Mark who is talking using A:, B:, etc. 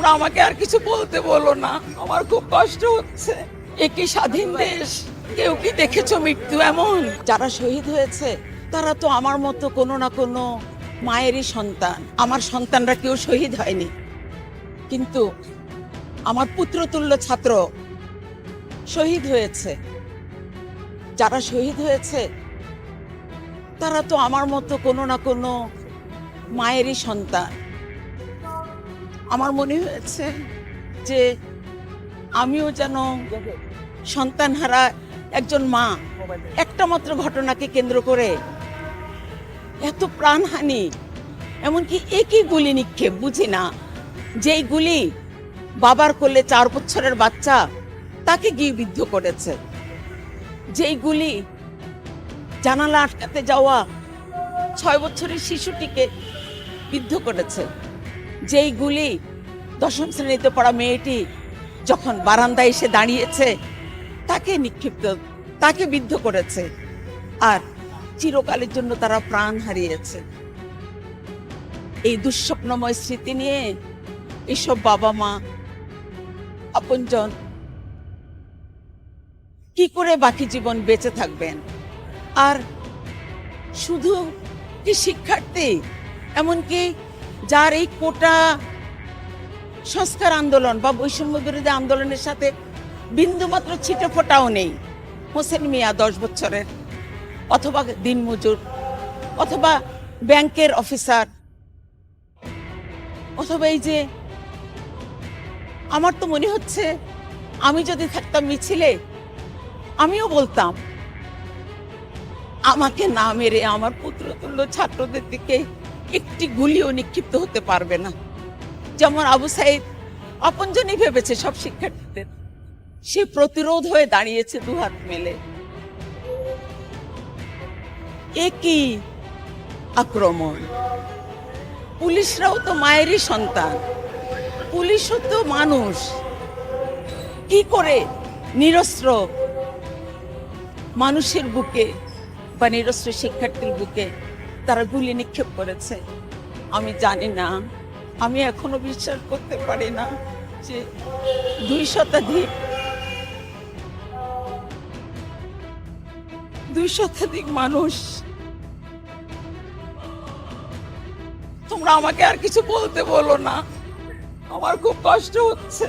A: তোমরা আমাকে আর কিছু বলতে বলো না, আমার খুব কষ্ট হচ্ছে। একই স্বাধীন দেশ, কেউ কি দেখেছো মৃত্যু এমন? যারা শহীদ হয়েছে তারা তো আমার মতো কোনো না কোনো মায়েরই সন্তান। আমার সন্তানরা কেউ শহীদ হয়নি, কিন্তু আমার পুত্রতুল্য ছাত্র শহীদ হয়েছে। যারা শহীদ হয়েছে তারা তো আমার মতো কোনো না কোনো মায়েরই সন্তান। আমার মনে হয়েছে যে আমিও যেন সন্তানহারা একজন মা। একটা মাত্র ঘটনাকে কেন্দ্র করে এত প্রাণহানি, এমনকি একই গুলি নিক্ষেপ, বুঝি না। যেই গুলি বাবার কোলে 4 বছরের বাচ্চা তাকে গিয়ে বিদ্ধ করেছে, যেই গুলি জানালা আটকাতে যাওয়া 6 বছরের শিশুটিকে বিদ্ধ করেছে, যেই গুলি 10ম শ্রেণীতে পড়া মেয়েটি যখন বারান্দায় এসে দাঁড়িয়েছে তাকে বিদ্ধ করেছে, আর চিরকালের জন্য তারা প্রাণ হারিয়েছে। এই দুঃস্বপ্নময় স্মৃতি নিয়ে এইসব বাবা মা আপনজন কি করে বাকি জীবন বেঁচে থাকবেন? আর শুধু কি শিক্ষার্থী, এমনকি যার এই কোটা সংস্কার আন্দোলন বা বৈষম্য বিরোধী আন্দোলনের সাথে বিন্দুমাত্র ছিটে ফোটাও নেই, হোসেন মিয়া 10 বছরের, অথবা দিনমজুর, অথবা ব্যাংকের অফিসার, অথবা এই যে আমার তো মনে হচ্ছে আমি যদি থাকতাম মিছিলে আমিও বলতাম আমাকে না মেরে আমার পুত্রতুল্য ছাত্রদের দিকে একটি গুলিও নিক্ষিপ্ত হতে পারবে না। যেমন আবু সাইদ আপনজনই ভেবেছে সব শিক্ষার্থীদের, সে প্রতিরোধ হয়ে দাঁড়িয়েছে দুহাত মেলে। একই আক্রমণ। পুলিশরাও তো মায়েরই সন্তান, পুলিশও তো মানুষ। কি করে নিরস্ত্র মানুষের বুকে বা নিরস্ত্র শিক্ষার্থীর বুকে তারা গুলি নিক্ষেপ করেছে? আমি জানি না, আমি এখনো বিশ্বাস করতে পারি না যে 2 শতাধিক মানুষ। তোমরা আমাকে আর কিছু বলতে বলো না, আমার খুব কষ্ট হচ্ছে।